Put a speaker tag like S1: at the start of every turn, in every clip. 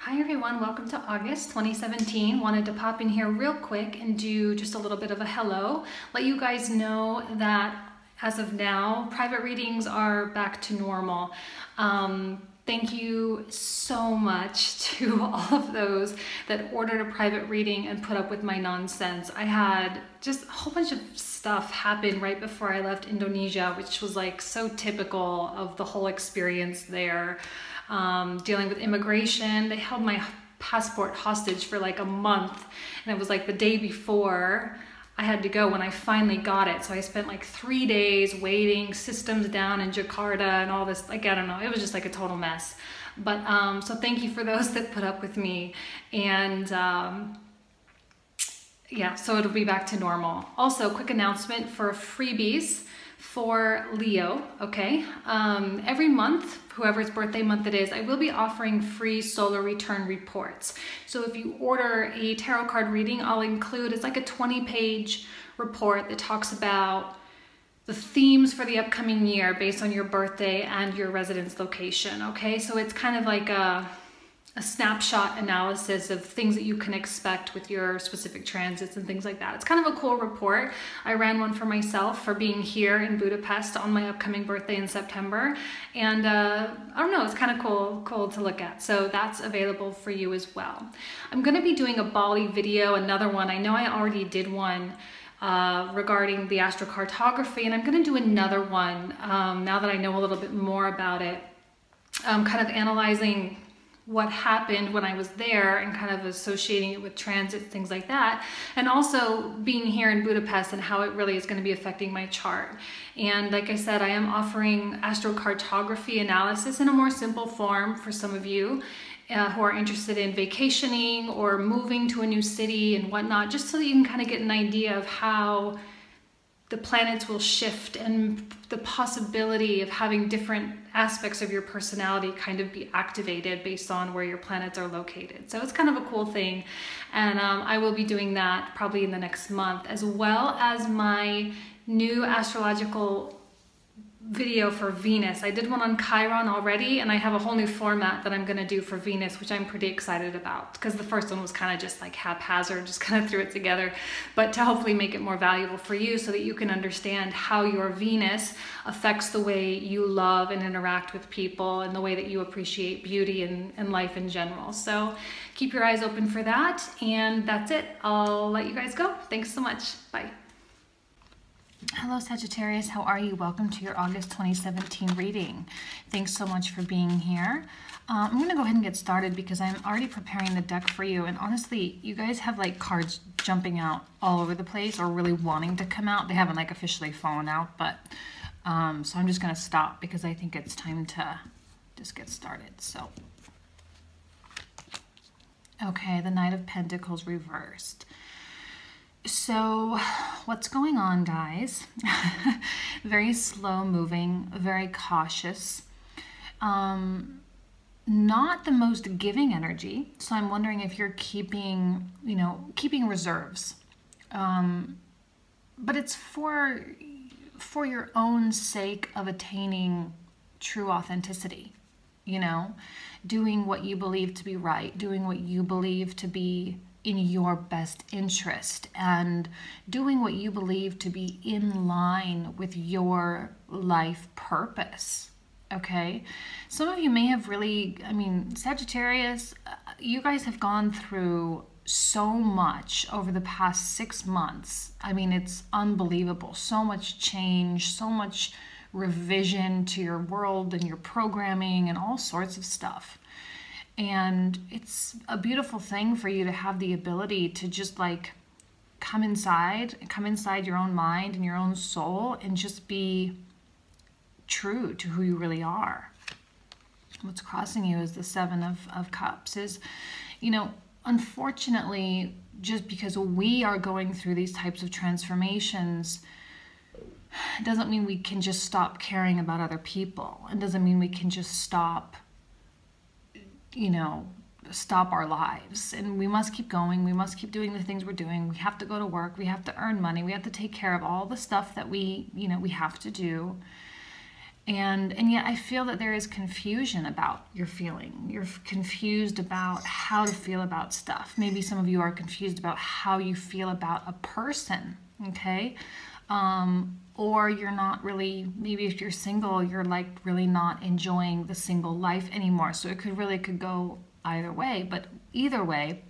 S1: Hi everyone, welcome to August 2017. Wanted to pop in here real quick and do just a little bit of a hello. Let you guys know that as of now, private readings are back to normal. Thank you so much to all of those that ordered a private reading and put up with my nonsense. I had just a whole bunch of stuff happen right before I left Indonesia, which was like so typical of the whole experience there. Dealing with immigration. They held my passport hostage for like a month, and it was like the day before I had to go when I finally got it. So I spent like 3 days waiting, systems down in Jakarta and all this, like, I don't know, it was just like a total mess. But so thank you for those that put up with me. And yeah, so it'll be back to normal. Also, quick announcement for freebies for Leo, okay? Every month, whoever's birthday month it is, I will be offering free solar return reports. So if you order a tarot card reading, I'll include, it's like a 20-page report that talks about the themes for the upcoming year based on your birthday and your residence location, okay? So it's kind of like a snapshot analysis of things that you can expect with your specific transits and things like that. It's kind of a cool report. I ran one for myself for being here in Budapest on my upcoming birthday in September. And I don't know, it's kind of cool to look at. So that's available for you as well. I'm gonna be doing a Bali video, another one. I know I already did one regarding the astrocartography, and I'm gonna do another one now that I know a little bit more about it. Kind of analyzing what happened when I was there and kind of associating it with transits, things like that. And also being here in Budapest and how it really is going to be affecting my chart. And like I said, I am offering astrocartography analysis in a more simple form for some of you who are interested in vacationing or moving to a new city and whatnot, just so that you can kind of get an idea of how the planets will shift and the possibility of having different aspects of your personality kind of be activated based on where your planets are located. So it's kind of a cool thing. And I will be doing that probably in the next month, as well as my new astrological video for Venus. I did one on Chiron already, and I have a whole new format that I'm going to do for Venus, which I'm pretty excited about, because the first one was kind of just like haphazard, just kind of threw it together, but to hopefully make it more valuable for you so that you can understand how your Venus affects the way you love and interact with people and the way that you appreciate beauty and life in general. So keep your eyes open for that, and that's it. I'll let you guys go. Thanks so much. Bye. Hello Sagittarius, how are you? Welcome to your August 2017 reading. Thanks so much for being here. I'm going to go ahead and get started because I'm already preparing the deck for you, and honestly, you guys have like cards jumping out all over the place or really wanting to come out. They haven't like officially fallen out, but so I'm just going to stop because I think it's time to just get started. So, okay, the Knight of Pentacles reversed. So what's going on, guys? Very slow moving, very cautious. Not the most giving energy. So I'm wondering if you're keeping reserves. But it's for your own sake of attaining true authenticity, doing what you believe to be right, doing what you believe to be in your best interest, and doing what you believe to be in line with your life purpose, okay? Some of you may have really, Sagittarius, you guys have gone through so much over the past 6 months. It's unbelievable. So much change, so much revision to your world and your programming and all sorts of stuff. And it's a beautiful thing for you to have the ability to just like come inside your own mind and your own soul and just be true to who you really are. What's crossing you is the Seven of Cups. Is, unfortunately, just because we are going through these types of transformations, it doesn't mean we can just stop caring about other people. It doesn't mean we can just stop our lives, and we must keep going. We must keep doing the things we're doing. We have to go to work. We have to earn money. We have to take care of all the stuff that we have to do. And yet I feel that there is confusion about your feeling. You're confused about how to feel about stuff. Maybe some of you are confused about how you feel about a person, okay? Or you're not really, maybe if you're single, you're like really not enjoying the single life anymore. So it could go either way, but either way,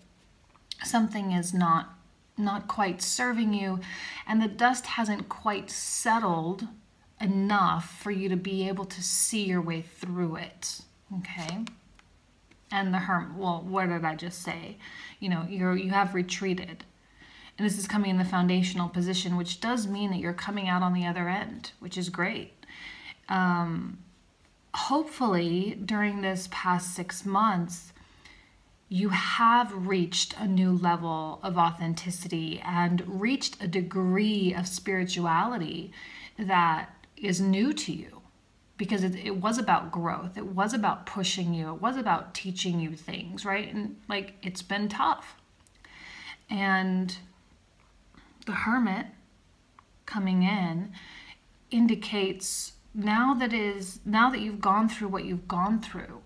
S1: something is not quite serving you, and the dust hasn't quite settled enough for you to be able to see your way through it, okay? And the Hermit, well, what did I just say? You know, you have retreated. And this is coming in the foundational position, which does mean that you're coming out on the other end, which is great. Hopefully, during this past 6 months, you have reached a new level of authenticity and reached a degree of spirituality that is new to you, because it was about growth. It was about pushing you. It was about teaching you things, right? And like, it's been tough. And the Hermit coming in indicates now that you've gone through what you've gone through,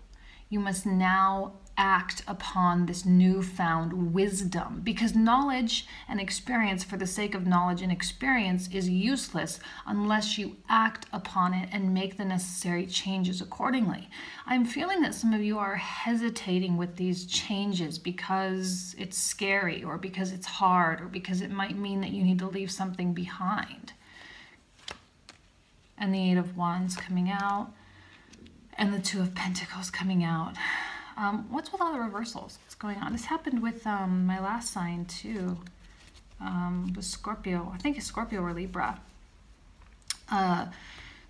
S1: you must now act upon this newfound wisdom, because knowledge and experience for the sake of knowledge and experience is useless unless you act upon it and make the necessary changes accordingly. I'm feeling that some of you are hesitating with these changes because it's scary, or because it's hard, or because it might mean that you need to leave something behind. And the Eight of Wands coming out, and the Two of Pentacles coming out. What's with all the reversals? What's going on? This happened with my last sign too, with Scorpio. I think it's Scorpio or Libra.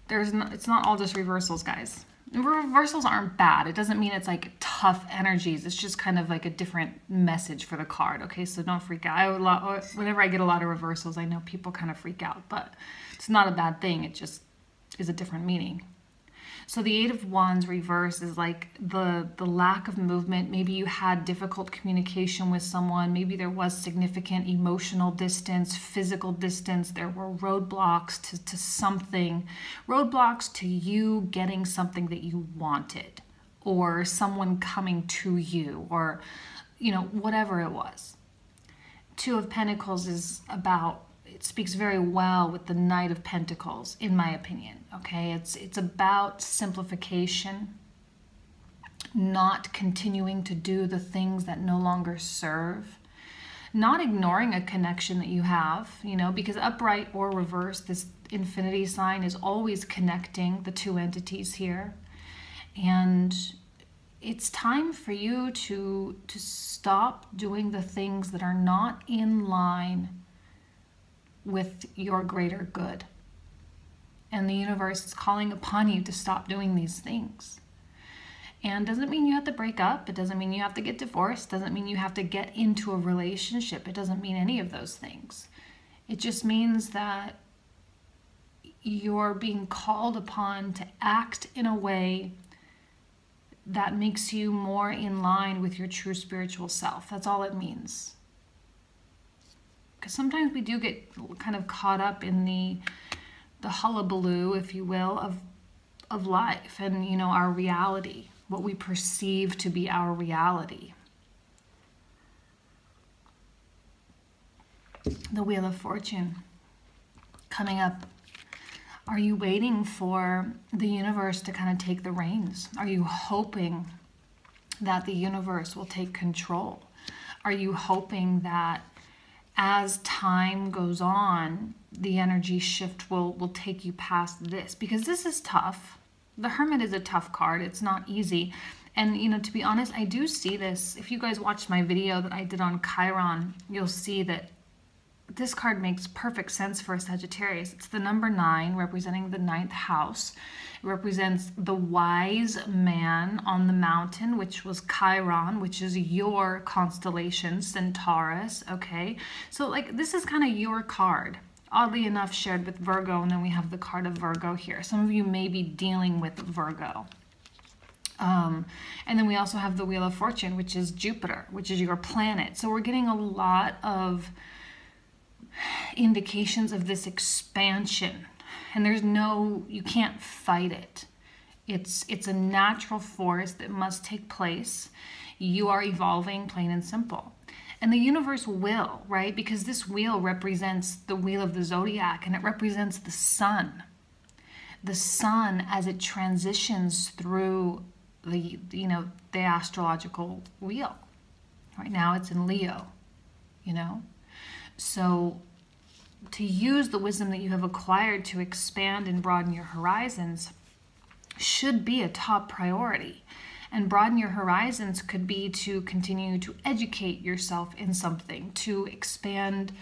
S1: It's not all just reversals, guys. Reversals aren't bad. It doesn't mean it's like tough energies. It's just kind of like a different message for the card. Okay, so don't freak out. Whenever I get a lot of reversals, I know people kind of freak out, but it's not a bad thing. It just is a different meaning. So the Eight of Wands reverse is like the lack of movement. Maybe you had difficult communication with someone. Maybe there was significant emotional distance, physical distance. There were roadblocks to something, roadblocks to you getting something that you wanted, or someone coming to you, or, you know, whatever it was. Two of Pentacles is about, it speaks very well with the Knight of Pentacles, in my opinion, okay? It's about simplification, not continuing to do the things that no longer serve, not ignoring a connection that you have, you know, because upright or reverse, this infinity sign is always connecting the two entities here. And it's time for you to stop doing the things that are not in line with your greater good. And the universe is calling upon you to stop doing these things. And doesn't mean you have to break up. It doesn't mean you have to get divorced. Doesn't mean you have to get into a relationship. It doesn't mean any of those things. It just means that you're being called upon to act in a way that makes you more in line with your true spiritual self. That's all it means. Because sometimes we do get kind of caught up in the hullabaloo, if you will, of life and, you know, our reality, what we perceive to be our reality. The Wheel of Fortune coming up. Are you waiting for the universe to kind of take the reins? Are you hoping that the universe will take control? Are you hoping that as time goes on, the energy shift will take you past this? Because this is tough. The Hermit is a tough card. It's not easy. And, you know, to be honest, I do see this. If you guys watched my video that I did on Chiron, you'll see that this card makes perfect sense for a Sagittarius. It's the number 9, representing the 9th house. It represents the wise man on the mountain, which was Chiron, which is your constellation, Centaurus, okay? So, like, this is kind of your card. Oddly enough, shared with Virgo, and then we have the card of Virgo here. Some of you may be dealing with Virgo. And then we also have the Wheel of Fortune, which is Jupiter, which is your planet. So we're getting a lot of indications of this expansion And you can't fight it. It's a natural force that must take place. You are evolving, plain and simple. And the universe will, right? Because this wheel represents the wheel of the zodiac, and it represents the sun. The sun as it transitions through the astrological wheel. Right now it's in Leo, So to use the wisdom that you have acquired to expand and broaden your horizons should be a top priority. And broaden your horizons could be to continue to educate yourself in something, to expand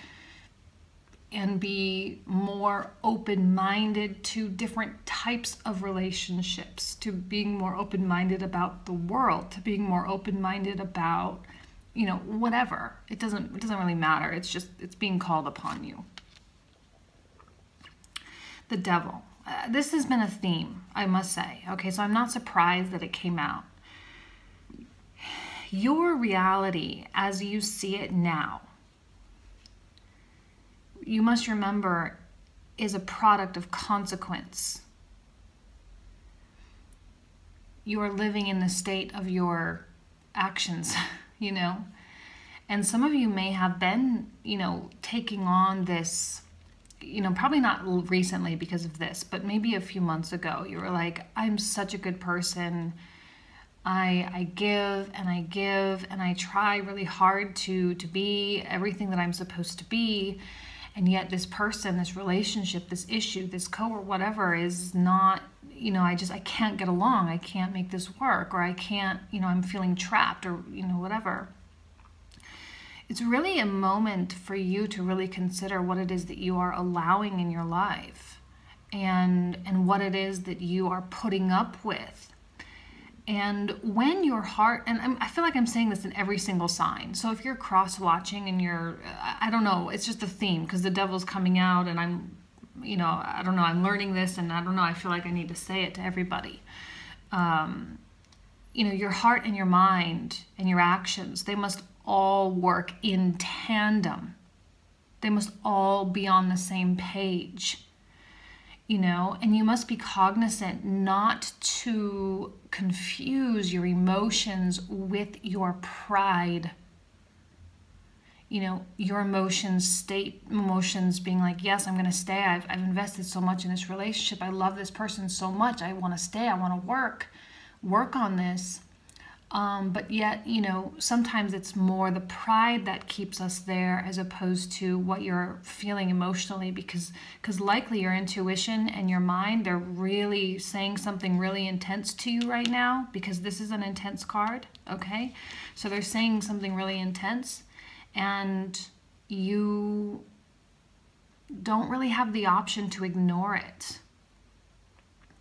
S1: and be more open-minded to different types of relationships, to being more open-minded about the world, to being more open-minded about, whatever. It doesn't really matter. It's being called upon you. The devil. This has been a theme, I must say. Okay, so I'm not surprised that it came out. Your reality as you see it now, you must remember, is a product of consequence. You are living in the state of your actions, And some of you may have been, taking on this, probably not recently because of this, but maybe a few months ago, you were like, I'm such a good person. I give and I give and I try really hard to be everything that I'm supposed to be. And yet this person, this relationship, this issue, this coworker, whatever is not, I can't get along. I can't make this work, or I can't, I'm feeling trapped, or, whatever. It's really a moment for you to really consider what it is that you are allowing in your life, and what it is that you are putting up with. And when your heart, and I feel like I'm saying this in every single sign. So if you're cross-watching and you're, I don't know, it's just a theme because the devil's coming out and I'm, I don't know, I'm learning this and I don't know, I feel like I need to say it to everybody. Your heart and your mind and your actions, they must all work in tandem. They must all be on the same page. And you must be cognizant not to confuse your emotions with your pride. Your emotions being like, yes, I'm going to stay. I've invested so much in this relationship. I love this person so much. I want to stay. I want to work on this. But yet, sometimes it's more the pride that keeps us there as opposed to what you're feeling emotionally, because likely your intuition and your mind, they're really saying something really intense to you right now, because this is an intense card, okay? So they're saying something really intense and you don't really have the option to ignore it.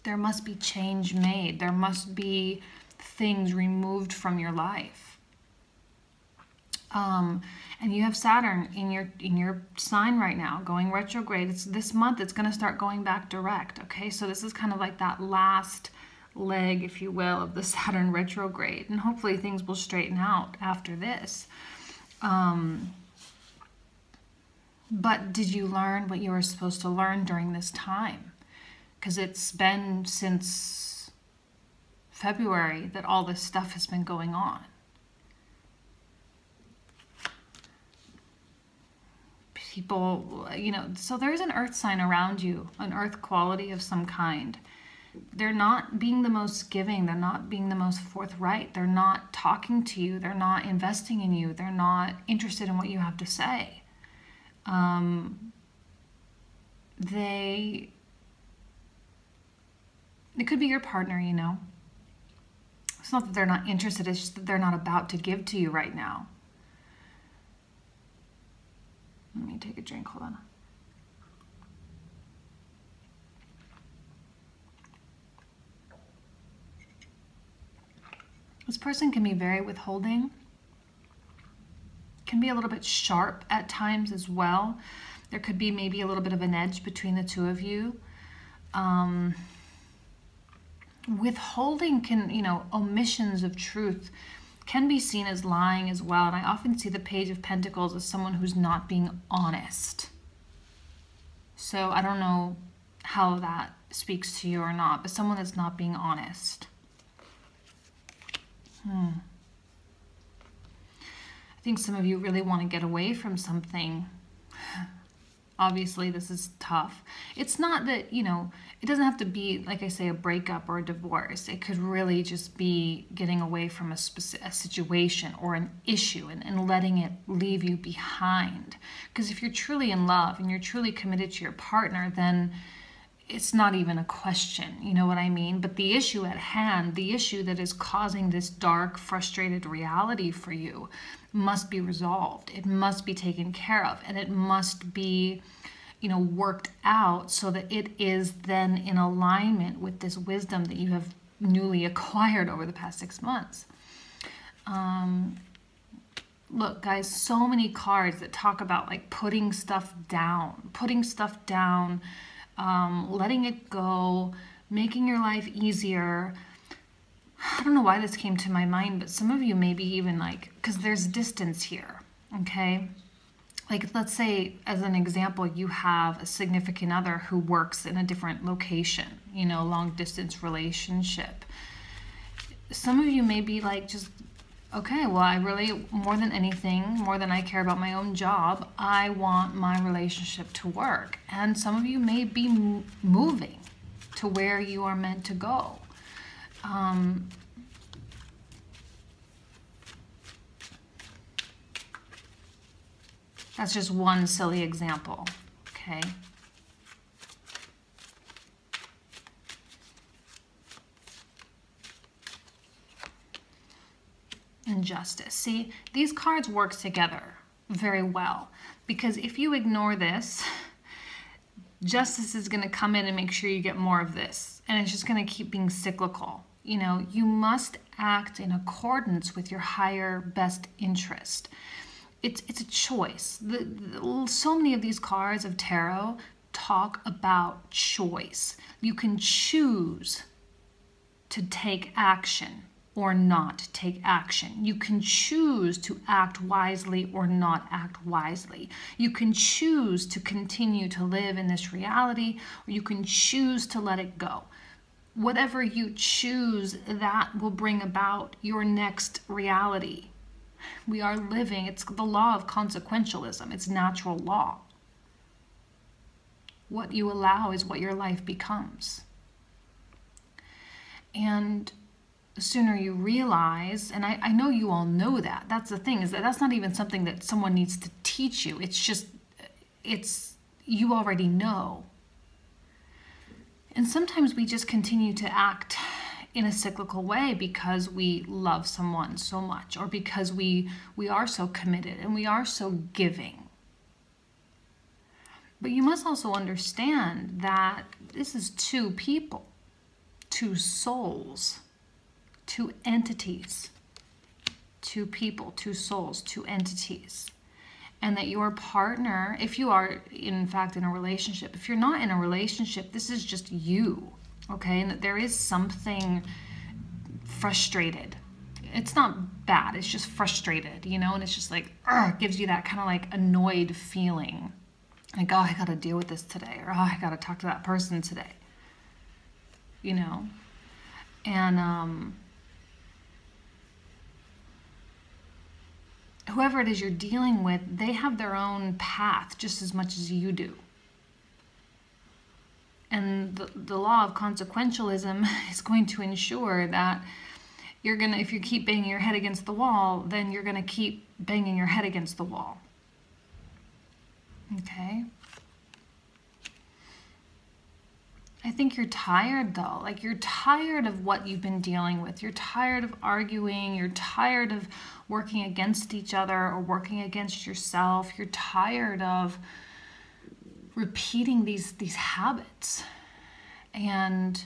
S1: There must be change made. There must be things removed from your life. And you have Saturn in your sign right now going retrograde. It's this month it's going to start going back direct, okay? So this is kind of like that last leg, if you will, of the Saturn retrograde, and hopefully things will straighten out after this. But did you learn what you were supposed to learn during this time? Because it's been since February that all this stuff has been going on. People, so there's an earth sign around you, an earth quality of some kind. They're not being the most giving. They're not being the most forthright. They're not talking to you. They're not investing in you. They're not interested in what you have to say. It could be your partner, It's not that they're not interested, it's just that they're not about to give to you right now. Let me take a drink, hold on. This person can be very withholding, can be a little bit sharp at times as well. There could be maybe a little bit of an edge between the two of you. Withholding can, omissions of truth can be seen as lying as well. And I often see the Page of Pentacles as someone who's not being honest. So I don't know how that speaks to you or not, but someone that's not being honest. I think some of you really want to get away from something. Obviously, this is tough. It's not that, you know, it doesn't have to be, like I say, a breakup or a divorce. It could really just be getting away from a situation or an issue and letting it leave you behind. Because if you're truly in love and you're truly committed to your partner, then it's not even a question, you know what I mean? But the issue at hand, the issue that is causing this dark, frustrated reality for you must be resolved. It must be taken care of, and it must be, you know, worked out so that it is then in alignment with this wisdom that you have newly acquired over the past 6 months. Look, guys, so many cards that talk about like putting stuff down, letting it go, making your life easier. I don't know why this came to my mind, but some of you maybe even like, because there's distance here, okay? Like, let's say, as an example, you have a significant other who works in a different location, you know, long distance relationship. Some of you may be like, just, okay, well, I really, more than anything, more than I care about my own job, I want my relationship to work. And some of you may be moving to where you are meant to go. That's just one silly example, okay? And justice. See, these cards work together very well, because if you ignore this, justice is going to come in and make sure you get more of this, and it's just going to keep being cyclical. You know, you must act in accordance with your higher best interest. It's a choice. So many of these cards of tarot talk about choice. You can choose to take action or not take action. You can choose to act wisely or not act wisely. You can choose to continue to live in this reality, or you can choose to let it go. Whatever you choose, that will bring about your next reality. We are living, it's the law of consequentialism. It's natural law. What you allow is what your life becomes. And the sooner you realize, and I know you all know that, that's the thing, is that that's not even something that someone needs to teach you. It's just, you already know. And sometimes we just continue to act in a cyclical way because we love someone so much, or because we are so committed and we are so giving. But you must also understand that this is two people, two souls, two entities, two people, two souls, two entities. And that your partner, if you are in fact in a relationship, if you're not in a relationship, this is just you, okay? And that there is something frustrated. It's not bad, it's just frustrated, you know? And it's just like, it gives you that kind of like annoyed feeling. Like, oh, I gotta deal with this today, or oh, I gotta talk to that person today, you know? And whoever it is you're dealing with, they have their own path just as much as you do. And the law of consequentialism is going to ensure that you're gonna, if you keep banging your head against the wall, then you're gonna keep banging your head against the wall. Okay? I think you're tired though. Like, you're tired of what you've been dealing with. You're tired of arguing. You're tired of working against each other or working against yourself. You're tired of repeating these habits. And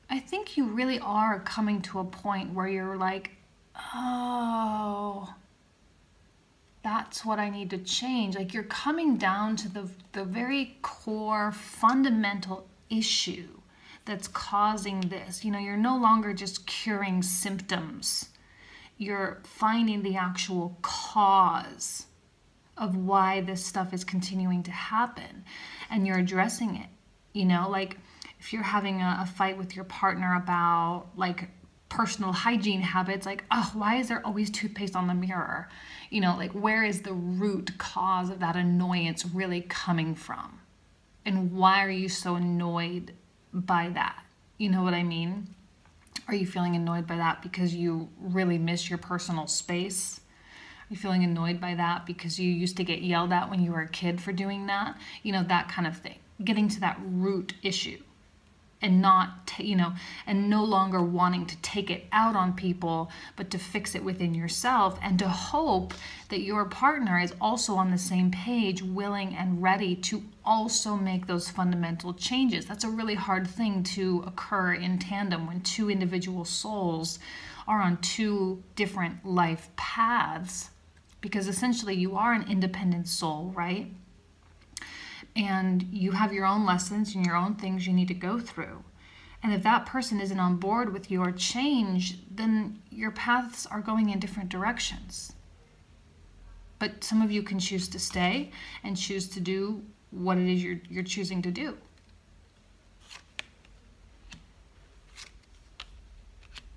S1: I think you really are coming to a point where you're like, oh, that's what I need to change. Like, you're coming down to the very core fundamental issue that's causing this. You know, you're no longer just curing symptoms. You're finding the actual cause of why this stuff is continuing to happen, and you're addressing it. You know, like if you're having a fight with your partner about like personal hygiene habits, like, oh, why is there always toothpaste on the mirror? You know, like where is the root cause of that annoyance really coming from? And why are you so annoyed by that? You know what I mean? Are you feeling annoyed by that because you really miss your personal space? Are you feeling annoyed by that because you used to get yelled at when you were a kid for doing that? You know, that kind of thing. Getting to that root issue and not, you know, and no longer wanting to take it out on people, but to fix it within yourself and to hope that your partner is also on the same page, willing and ready to also make those fundamental changes. That's a really hard thing to occur in tandem when two individual souls are on two different life paths, because essentially you are an independent soul, right? And you have your own lessons and your own things you need to go through. And if that person isn't on board with your change, then your paths are going in different directions. But some of you can choose to stay and choose to do what it is you're choosing to do.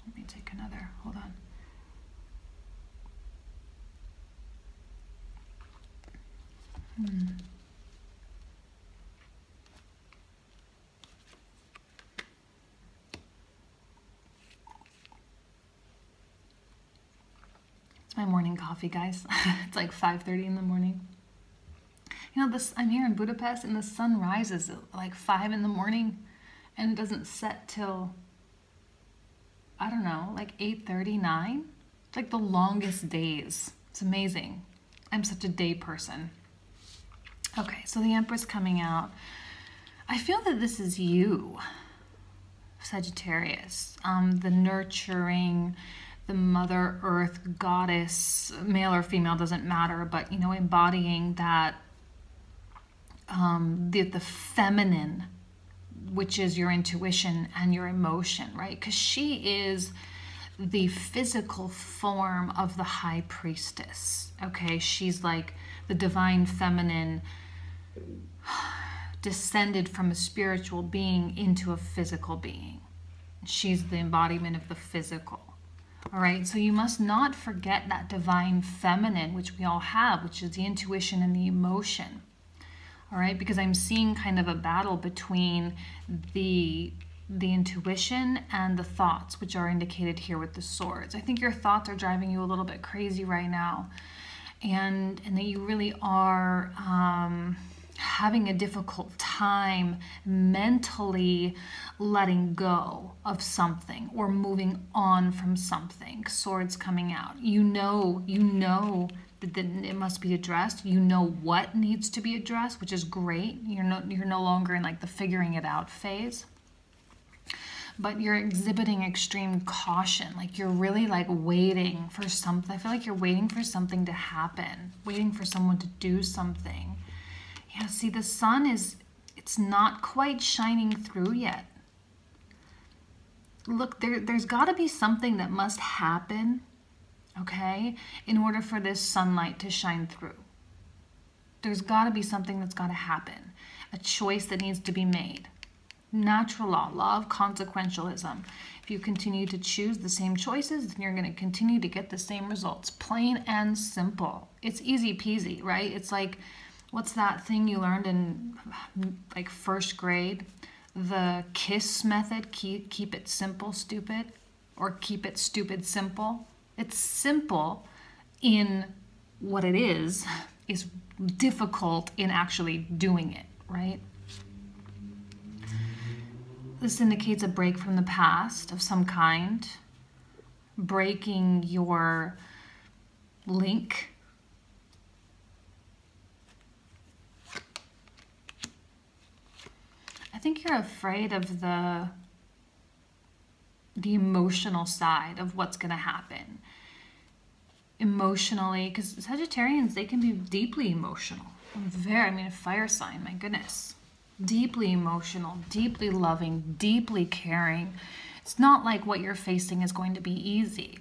S1: Let me take another, hold on. It's my morning coffee, guys. It's like 5:30 in the morning. You know, I'm here in Budapest and the sun rises at like 5 in the morning and it doesn't set till, I don't know, like 8:39. It's like the longest days. It's amazing. I'm such a day person. Okay, so the Empress coming out. I feel that this is you, Sagittarius. The nurturing, the Mother Earth goddess, male or female, doesn't matter, but, you know, embodying that, the feminine, which is your intuition and your emotion, right? Because she is the physical form of the High Priestess, okay? She's like the divine feminine descended from a spiritual being into a physical being. She's the embodiment of the physical. All right, so you must not forget that divine feminine, which we all have, which is the intuition and the emotion. All right, because I'm seeing kind of a battle between the intuition and the thoughts, which are indicated here with the swords. I think your thoughts are driving you a little bit crazy right now, and that you really are having a difficult time mentally letting go of something or moving on from something. Swords coming out. You know that it must be addressed. You know what needs to be addressed, which is great. You're no longer in like the figuring it out phase. But you're exhibiting extreme caution. Like you're really like waiting for something. I feel like you're waiting for something to happen, waiting for someone to do something. Yeah, see, the sun it's not quite shining through yet. Look, there's got to be something that must happen, okay, in order for this sunlight to shine through. There's got to be something that's got to happen, a choice that needs to be made. Natural law of consequentialism. If you continue to choose the same choices, then you're going to continue to get the same results. Plain and simple. It's easy peasy, right? It's like, what's that thing you learned in like first grade? The KISS method, keep it simple, stupid, or keep it stupid, simple. It's simple in what it is difficult in actually doing it, right? This indicates a break from the past of some kind, breaking your link. I think you're afraid of the emotional side of what's going to happen. Emotionally, because Sagittarians, they can be deeply emotional. A fire sign, my goodness. Deeply emotional, deeply loving, deeply caring. It's not like what you're facing is going to be easy.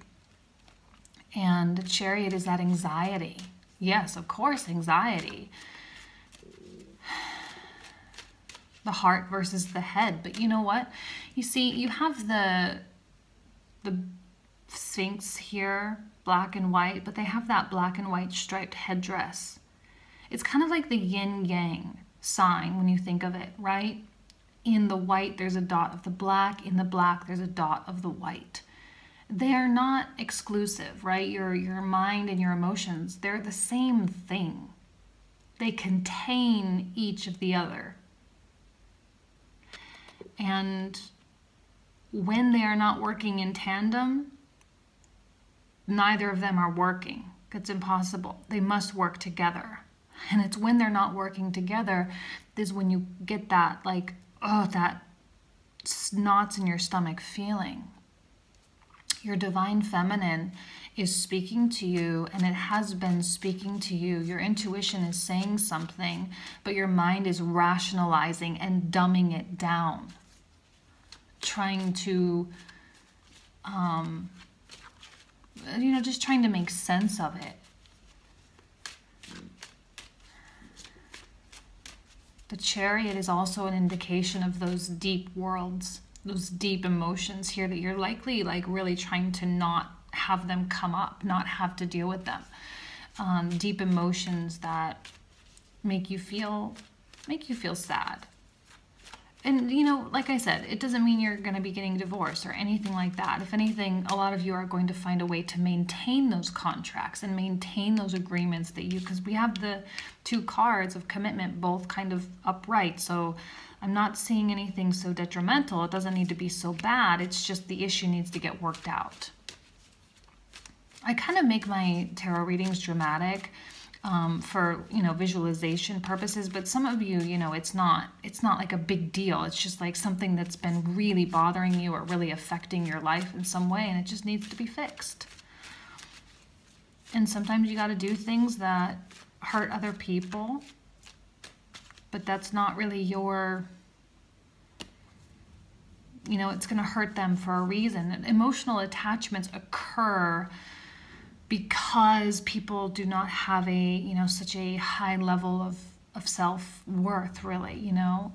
S1: And the Chariot is that anxiety. Yes, of course, anxiety. the heart versus the head. But you know what? You see, you have the Sphinx here, black and white, but they have that black and white striped headdress. It's kind of like the yin-yang sign when you think of it, right? In the white, there's a dot of the black. In the black, there's a dot of the white. They are not exclusive, right? Your mind and your emotions, they're the same thing. They contain each of the other. And when they are not working in tandem, neither of them are working. It's impossible. They must work together. And it's when they're not working together is when you get that, like, oh, that knots in your stomach feeling. Your divine feminine is speaking to you, and it has been speaking to you. Your intuition is saying something, but your mind is rationalizing and dumbing it down, trying to, just trying to make sense of it. The Chariot is also an indication of those deep worlds, those deep emotions here that you're likely like really trying to not have them come up, not have to deal with them. Deep emotions that make you feel sad. And, like I said, it doesn't mean you're going to be getting divorced or anything like that. If anything, a lot of you are going to find a way to maintain those contracts and maintain those agreements because we have the two cards of commitment both kind of upright. So I'm not seeing anything so detrimental. It doesn't need to be so bad. It's just the issue needs to get worked out. I kind of make my tarot readings dramatic for visualization purposes, but some of you, it's not like a big deal. It's just like something that's been really bothering you or really affecting your life in some way, and it just needs to be fixed. And sometimes you got to do things that hurt other people, but that's not really your, it's going to hurt them for a reason. And emotional attachments occur because people do not have such a high level of self-worth, really,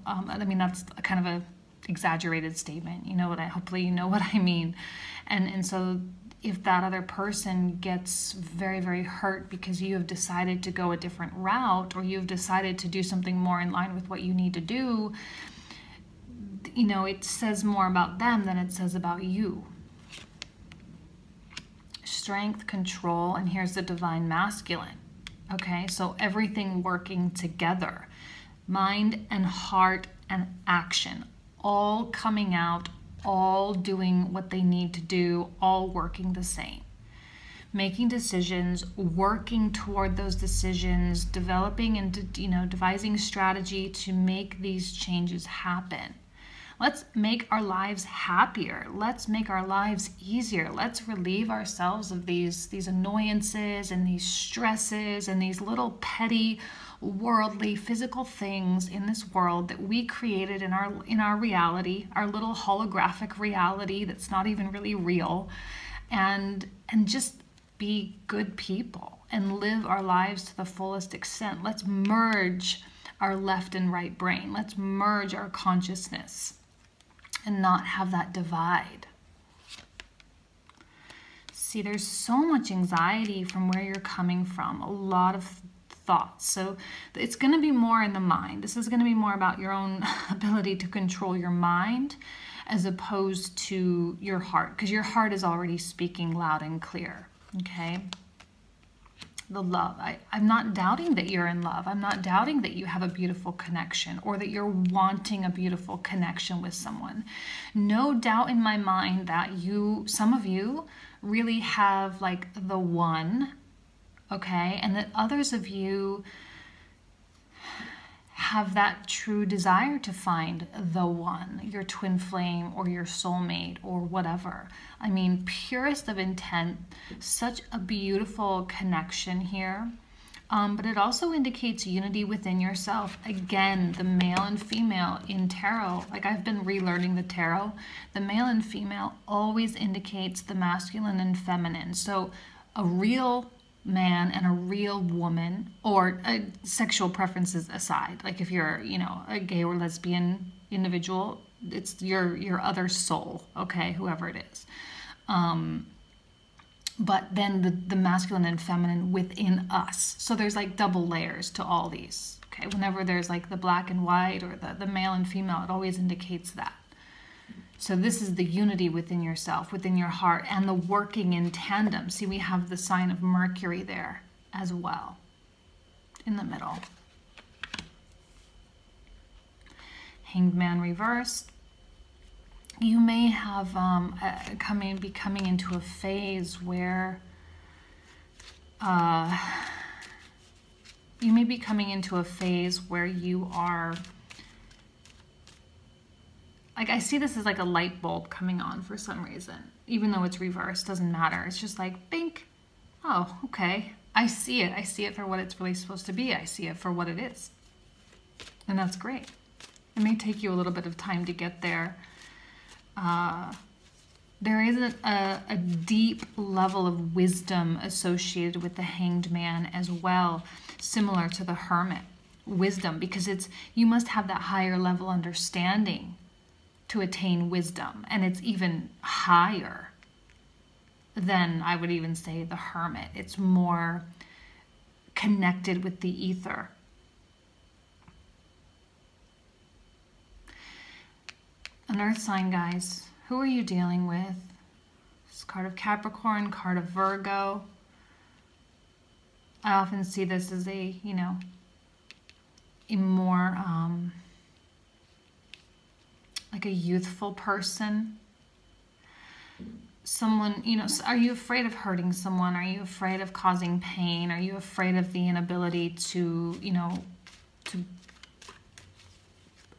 S1: I mean, that's kind of a exaggerated statement, hopefully you know what I mean. And so if that other person gets very, very hurt because you have decided to go a different route, or you've decided to do something more in line with what you need to do, it says more about them than it says about you. Strength, control, and here's the divine masculine. Okay, so everything working together. Mind and heart and action, all coming out, all doing what they need to do, all working the same. Making decisions, working toward those decisions, developing and devising strategy to make these changes happen. Let's make our lives happier. Let's make our lives easier. Let's relieve ourselves of these annoyances and these stresses and these little petty, worldly, physical things in this world that we created in our reality, our little holographic reality that's not even really real, and just be good people and live our lives to the fullest extent. Let's merge our left and right brain. Let's merge our consciousness and not have that divide. See, there's so much anxiety from where you're coming from, a lot of thoughts. So it's going to be more in the mind. This is going to be more about your own ability to control your mind as opposed to your heart, because your heart is already speaking loud and clear, okay? The love. I'm not doubting that you're in love. I'm not doubting that you have a beautiful connection or that you're wanting a beautiful connection with someone. No doubt in my mind that some of you really have like the one, okay? And that others of you have that true desire to find the one, your twin flame or your soulmate or whatever. I mean, purest of intent, such a beautiful connection here. But it also indicates unity within yourself. Again, the male and female in tarot, like I've been relearning the tarot, the male and female always indicates the masculine and feminine. So a real man and a real woman, or sexual preferences aside, like if you're, you know, a gay or lesbian individual, it's your other soul, okay, whoever it is. But then the masculine and feminine within us. So there's like double layers to all these, okay? Whenever there's like the black and white or the male and female, it always indicates that. So this is the unity within yourself, within your heart, and the working in tandem. See, we have the sign of Mercury there as well in the middle. Hanged Man reversed. You may have be coming into a phase where you are, like, I see this as like a light bulb coming on for some reason, even though it's reversed, doesn't matter. It's just like, bink. Oh, okay. I see it. I see it for what it's really supposed to be. I see it for what it is. And that's great. It may take you a little bit of time to get there. There is a deep level of wisdom associated with the Hanged Man as well, similar to the Hermit. Wisdom, because you must have that higher level understanding to attain wisdom, and it's even higher than, I would even say, the Hermit. It's more connected with the ether. An earth sign, guys. Who are you dealing with? This card of Capricorn, card of Virgo. I often see this as a, you know, a more like a youthful person. Someone, you know, are you afraid of hurting someone? Are you afraid of causing pain? Are you afraid of the inability to, you know,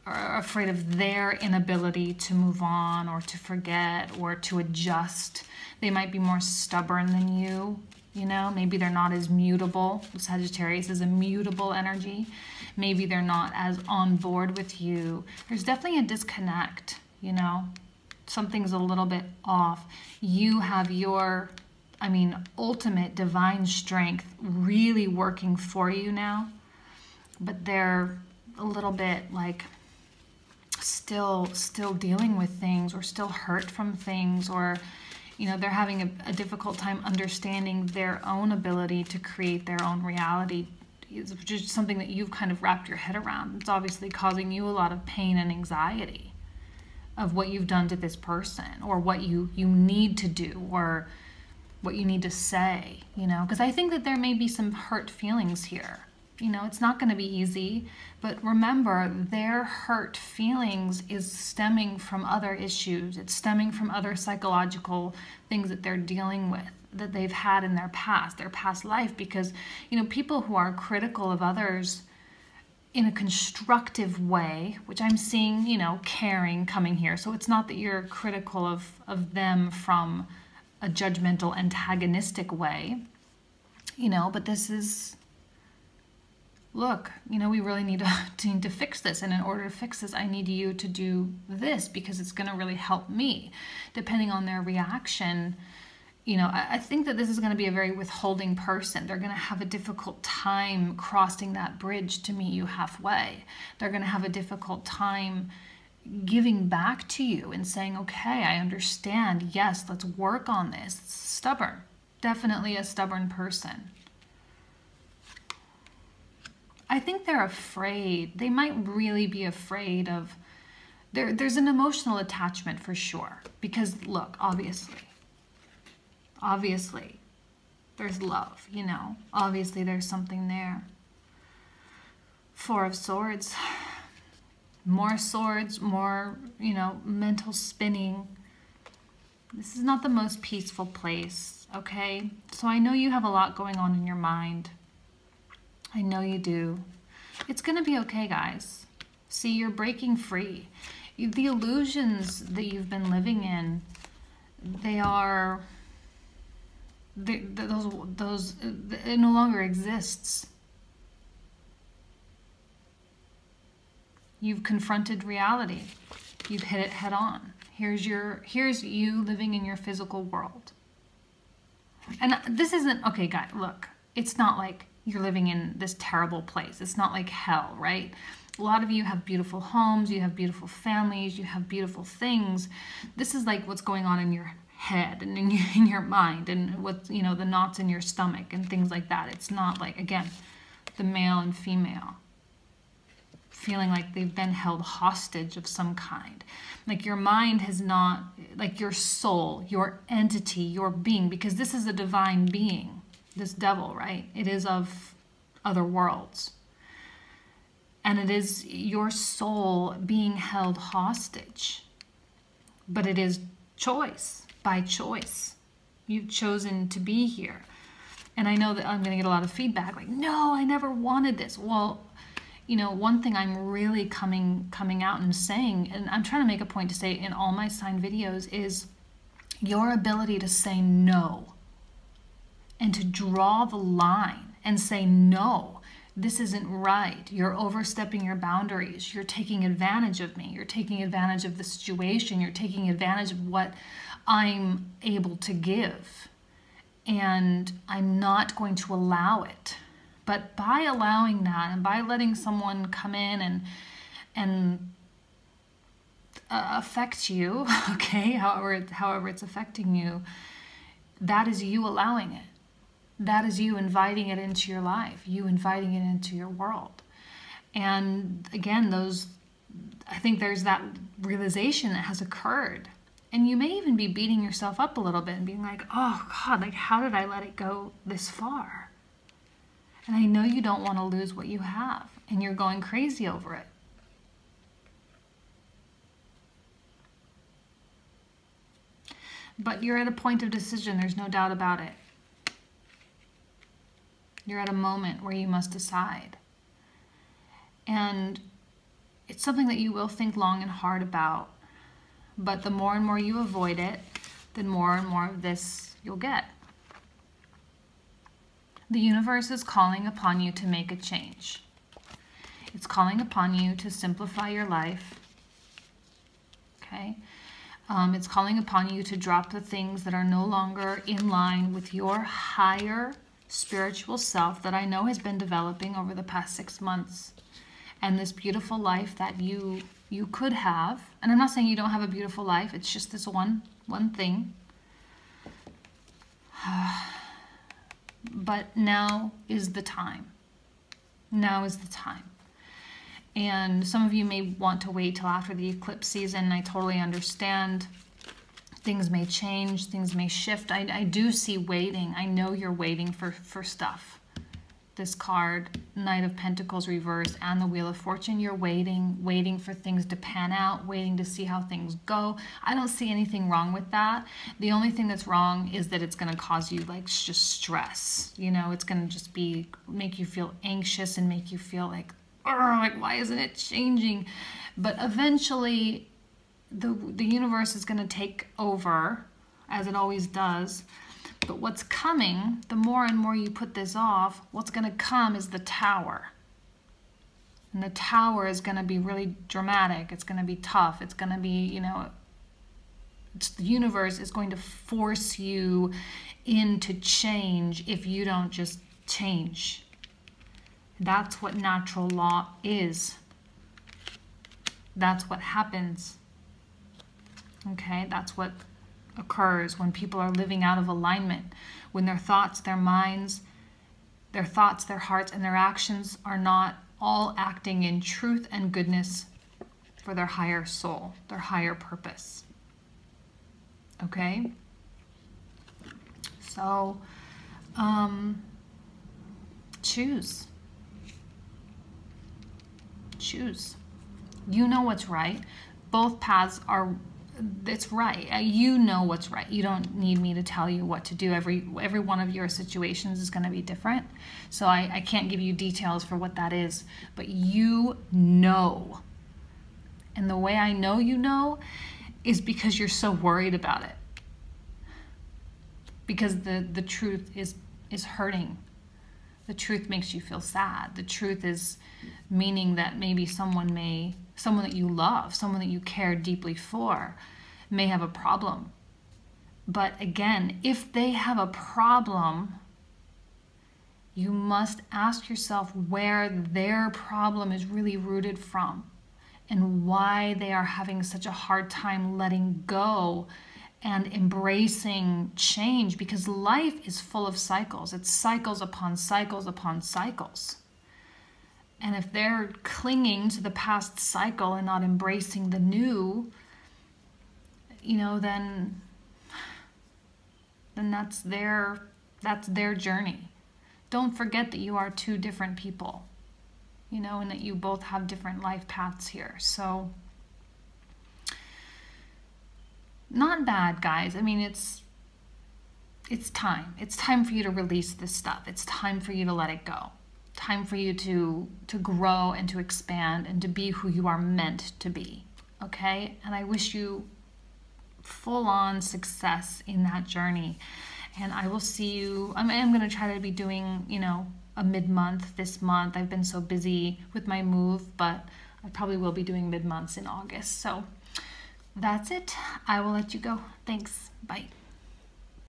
S1: are afraid of their inability to move on or to forget or to adjust? They might be more stubborn than you, you know? Maybe they're not as mutable. Sagittarius is a mutable energy. Maybe they're not as on board with you. There's definitely a disconnect, you know? Something's a little bit off. You have your, I mean, ultimate divine strength really working for you now, but they're a little bit like still dealing with things, or still hurt from things, or, you know, they're having a difficult time understanding their own ability to create their own reality. It's just something that you've kind of wrapped your head around. It's obviously causing you a lot of pain and anxiety of what you've done to this person, or what you need to do, or what you need to say, you know, because I think that there may be some hurt feelings here. You know, it's not going to be easy, but remember, their hurt feelings is stemming from other issues. It's stemming from other psychological things that they're dealing with, that they've had in their past life, because, you know, people who are critical of others in a constructive way, which I'm seeing, you know, caring coming here. So it's not that you're critical of them from a judgmental, antagonistic way, you know, but this is, look, you know, we really need to fix this. And in order to fix this, I need you to do this because it's going to really help me. Depending on their reaction, you know, I think that this is going to be a very withholding person. They're going to have a difficult time crossing that bridge to meet you halfway. They're going to have a difficult time giving back to you and saying, okay, I understand. Yes, let's work on this. Stubborn. Definitely a stubborn person. I think they're afraid. They might really be afraid of, there's an emotional attachment for sure. Because look, obviously, there's love, you know. Obviously, there's something there. Four of Swords. More swords, more, you know, mental spinning. This is not the most peaceful place, okay? So I know you have a lot going on in your mind. I know you do. It's going to be okay, guys. See, you're breaking free. The illusions that you've been living in, it no longer exists. You've confronted reality. You've hit it head on. Here's you living in your physical world. And this isn't, okay, guys, look. it's not like you're living in this terrible place. It's not like hell, right? A lot of you have beautiful homes, you have beautiful families, you have beautiful things. This is like what's going on in your head and in your mind, and what, you know, the knots in your stomach and things like that. It's not like, again, the male and female feeling like they've been held hostage of some kind. Like your mind has not, like your soul, your entity, your being, because this is a divine being, this devil, right? It is of other worlds. And it is your soul being held hostage. But it is choice, by choice. You've chosen to be here. And I know that I'm going to get a lot of feedback, like, no, I never wanted this. Well, you know, one thing I'm really coming out and saying, and I'm trying to make a point to say in all my sign videos, is your ability to say no and to draw the line and say, no, this isn't right. You're overstepping your boundaries. You're taking advantage of me. You're taking advantage of the situation. You're taking advantage of what I'm able to give. And I'm not going to allow it. But by allowing that and by letting someone come in and affect you, okay, however it's affecting you, that is you allowing it. That is you inviting it into your life, you inviting it into your world. And again, I think there's that realization that has occurred. And you may even be beating yourself up a little bit and being like, oh God, like how did I let it go this far? And I know you don't want to lose what you have, and you're going crazy over it. But you're at a point of decision, there's no doubt about it. You're at a moment where you must decide. And it's something that you will think long and hard about. But the more and more you avoid it, the more and more of this you'll get. The universe is calling upon you to make a change. It's calling upon you to simplify your life. Okay? It's calling upon you to drop the things that are no longer in line with your higher spiritual self that I know has been developing over the past 6 months. And this beautiful life that you could have. And I'm not saying you don't have a beautiful life. It's just this one thing. But now is the time. Now is the time. And some of you may want to wait till after the eclipse season. I totally understand. Things may change. Things may shift. I do see waiting. I know you're waiting for stuff. This card, Knight of Pentacles reverse and the Wheel of Fortune, you're waiting for things to pan out, waiting to see how things go. I don't see anything wrong with that. The only thing that's wrong is that it's going to cause you like just stress. You know, it's going to just make you feel anxious and make you feel like why isn't it changing? But eventually the universe is going to take over, as it always does. But what's coming, the more and more you put this off, what's going to come is the Tower. And the Tower is going to be really dramatic. It's going to be tough. It's going to be, you know, the universe is going to force you into change if you don't just change. That's what natural law is. That's what happens. Okay, that's what occurs when people are living out of alignment, when their thoughts, their minds, their thoughts, their hearts, and their actions are not all acting in truth and goodness for their higher soul, their higher purpose. Okay? So, choose. Choose. You know what's right. Both paths are, it's right. You know what's right. You don't need me to tell you what to do. Every one of your situations is going to be different. So I can't give you details for what that is, but you know. And the way I know you know is because you're so worried about it. Because the truth is hurting. The truth makes you feel sad. The truth is meaning that maybe someone that you love, someone that you care deeply for, may have a problem. But again, if they have a problem, You must ask yourself where their problem is really rooted from and why they are having such a hard time letting go and embracing change, because life is full of cycles. It's cycles upon cycles upon cycles. And if they're clinging to the past cycle and not embracing the new, then that's their journey. Don't forget that you are two different people, and that you both have different life paths here. So not bad, guys. I mean, it's time. It's time for you to release this stuff. It's time for you to let it go. Time for you to grow and to expand and to be who you are meant to be. Okay? And I wish you full-on success in that journey. And I will see you. I'm going to try to be doing, a mid-month this month. I've been so busy with my move, but I probably will be doing mid-months in August. So that's it. I will let you go. Thanks. Bye.